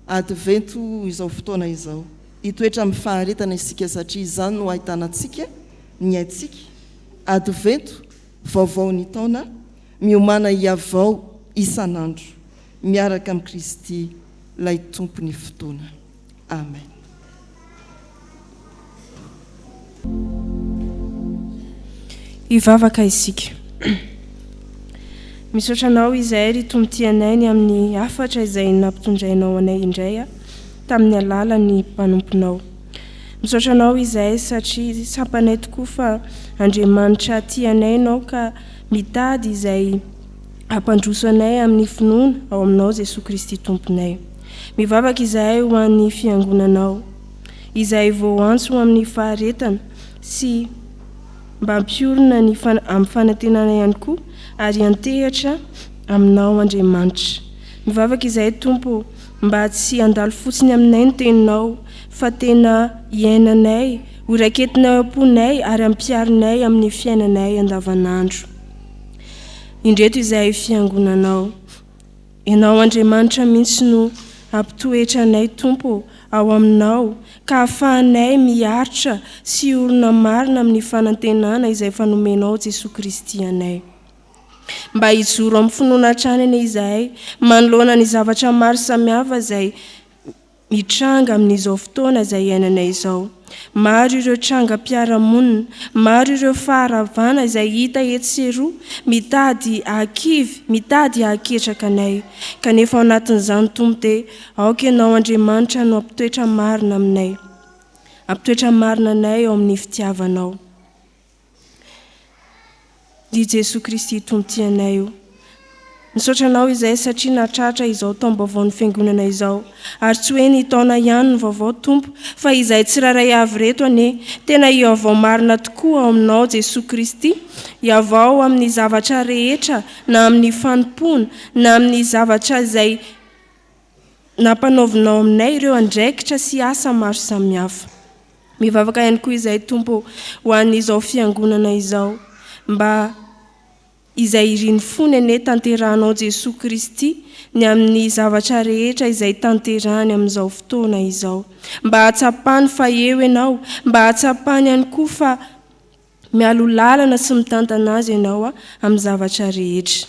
advento izao fotoana izao. Hitoetra amin'ny faharetana isika satria izany no ahitanantsika ny aintsika. Advento vaovao ny taona miomana hiavao isan'andro miaraka amin'ny Kristy lay tompo ny fotoana. Amen. Ivavaka isika. Misaotra anao izay ry tompontianay amin'ny afatra izay nampitondrainao anay indray tamin'ny alalan'ny mpanomponao. Misaotra anao izay satria sampanay tokoa fa Andriamanitra tianay ianao ka mitady izay hampandroso anay amin'ny finoana ao aminao Jesosy Kristy tomponay. Mivavaka izay ho an'ny fiangonanao izay voantso amin'ny faharetana sy mba ampiorina amin'ny fanantenana ihany koa ary antehatra aminao Andriamanitra. Mivavaka izay tompo mba tsy andalo fotsiny aminay ny teninao fa tena iainanay, horaketinay am-ponay ary ampiarinay amin'ny fiainanay andavanandro. Indreto izay fiangonanao. Ianao Andriamanitra mihitsy no ampitoetra anay tompo ao aminao ka hahafahanay miaritra sy olona marina amin'ny fanantenana izay fanomenao Jesosy Kristy anay. Mba hijoro amin'ny finoana tranany izahay manoloana ny zavatra maro samihafa izay mitranga amin'izao fotoana izay iainanay izao. Maro ireo trangam-piarahamonina, maro ireo faharavana izay hita eto sy eroa mitady hakivy, mitady haketraka anay. Kanefa ao anatin'izany tompo dia aoka ianao Andriamanitra no ampitoetra marina aminay. Ampitoetra marina anay ao amin'ny fitiavanao. Ry Jesosy Kristy tompo anay io. Misaotra anao izay satria nahatratra izao taom-baovao ny fiangonana izao. Ary tsy hoe ny taona ihany ny vaovao tompo, fa izay tsiraray avy reto ane, tena hiavao marina tokoa ao aminao Jesosy Kristy, hiavao amin'ny zavatra rehetra, na amin'ny fanompona, na amin'ny zavatra izay nampanaovinao aminay ireo andraikitra sy asa maro samihafa. Mivavaka ihany koa izay tompo ho an'izao fiangonana izao, mba izay iriny fony ane tanterahanao Jesosy Kristy ny amin'ny zavatra rehetra izay tanterahany amin'izao fotoana izao. Mba hatsapany fa eo ianao, mba hatsapany ihany koa fa mialo lalana sy mitantana azy ianao amin'ny zavatra rehetra.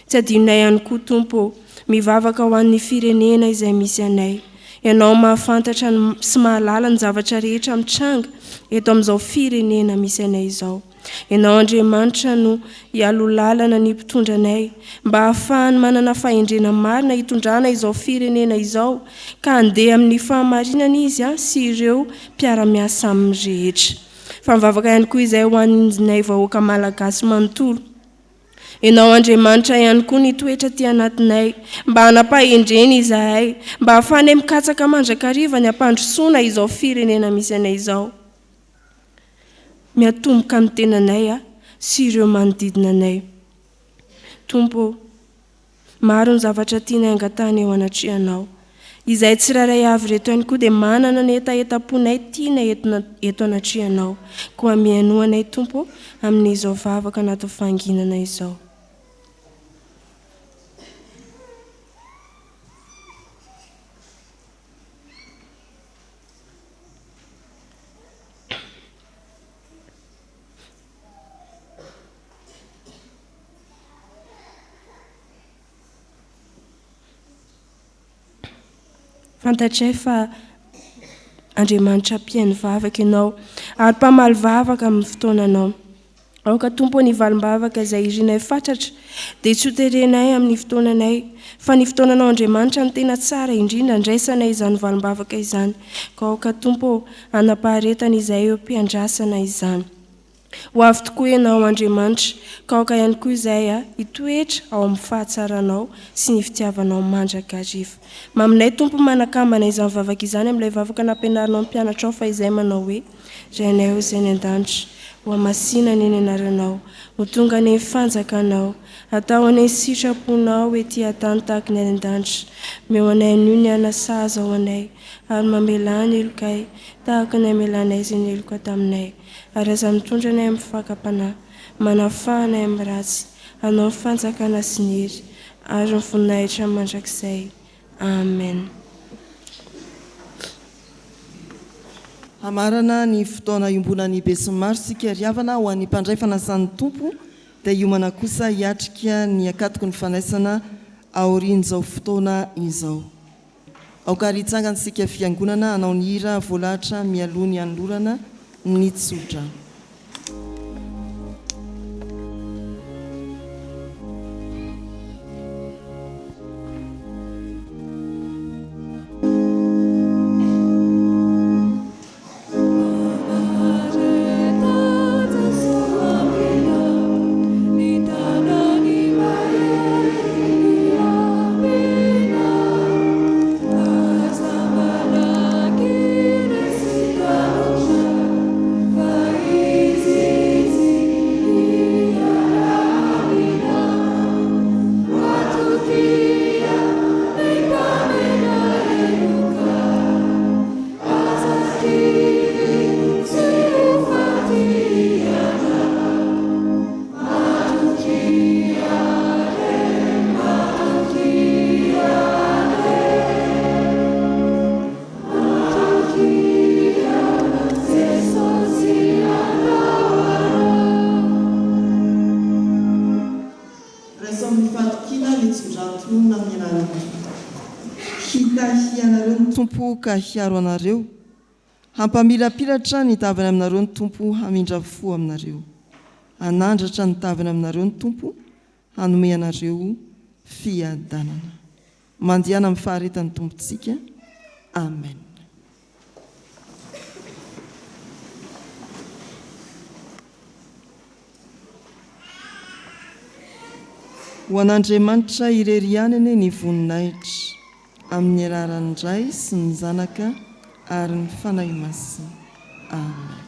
Tsy adinonay ihany koa tompo mivavaka ho an'ny firenena izay misy anay. Ianao mahafantatra sy mahalala ny zavatra rehetra mitranga eto amin'izao firenena misy anay izao. Ianao Andriamanitra no hialo lalana ny mpitondra anay, mba hahafahany manana fahendrena marina hitondrana izao firenena izao, ka handeha amin'ny fahamarinana izy sy ireo mpiara-miasa amin'ny rehetra. Fa mivavaka ihany koa izay ho an'inay vahoaka malagasy manontolo. Ianao Andriamanitra ihany koa ny toetra ty anatinay, mba hanampahendreny izahay, mba hahafahanay mikatsaka mandrakariva ny hampandrosoana izao firenena misy anay izao. Miatomboka amin'ny tenanay sy ireo manodidina anay. Tompo, maro ny zavatra tianay angatahana eo anatrehanao. Izay tsiraray avy reto ihany koa dia manana ny etaetaponay tiana eto anatrehanao. Koa mihainoanay tompo amin'izao vavaka natao fanginana izao. Fantatray fa Andriamanitra mpihaino vavaka ianao ary mpamaly vavaka amin'ny fotoananao. Aoka tompo ny valim-bavaka izay irinay fatratra dia tsy hoterenay amin'ny fotoananay, fa ny fotoananao Andriamanitra ny tena tsara indrindra ndraisanay izany valim-bavaka izany. Ka aoka tompo anapaharetana izay eo mpiandrasana izany. Ho avy tokoa ianao Andriamanitra, ka aoka ihany koa izay hitoetra ao amin'ny fahatsaranao sy ny fitiavanao mandrakariva. Maminay tompo manakambana izany vavaka izany amin'ilay vavaka nampianarinao mpianatra ao fa izay manao hoe: Ray anay izay ny an-danitra, ho amasina ny anaranao, ho tonga ny fanjakanao, atao any sitraponao ety an-tany tahaka ny any an-danitra. Meo anay anio ny anasaza ao anay, ary mamelany elokay tahaka ny amelanay izay ny eloka taminay. Ary aza mitondra anay amin'ny fakapanahy, manafahanay amin'ny ratsy, anao ny fanjakana sy ny hery, ary ny voninahitra mandrakizay. Amen. Hamarana ny fotoana iombonan'ny besinimaro sika riavana ho an'ny mpandray fanasany tompo dia hiomana kosa hiatrika ny akatoko ny fanaisana aorian'izao fotoana izao. Aoka ritsangany sika fiangonana anao ny hira voalahatra mialoha ny anolorana ny tsotra. Bye. tompo ka hiaro anareo, hampamilapilatra ny tavany aminareo ny tompo hamindra fo aminareo, hanandratra ny tavany aminareo ny tompo hanome anareo fiadanana. Mandiana amin'ny faharetan'ny tompontsika. Amen. Ho an'Andriamanitra irery anany ny voninahitra, amin'ny alalan'ny Ray sy ny Zanaka ary ny fanahy masina. Amen.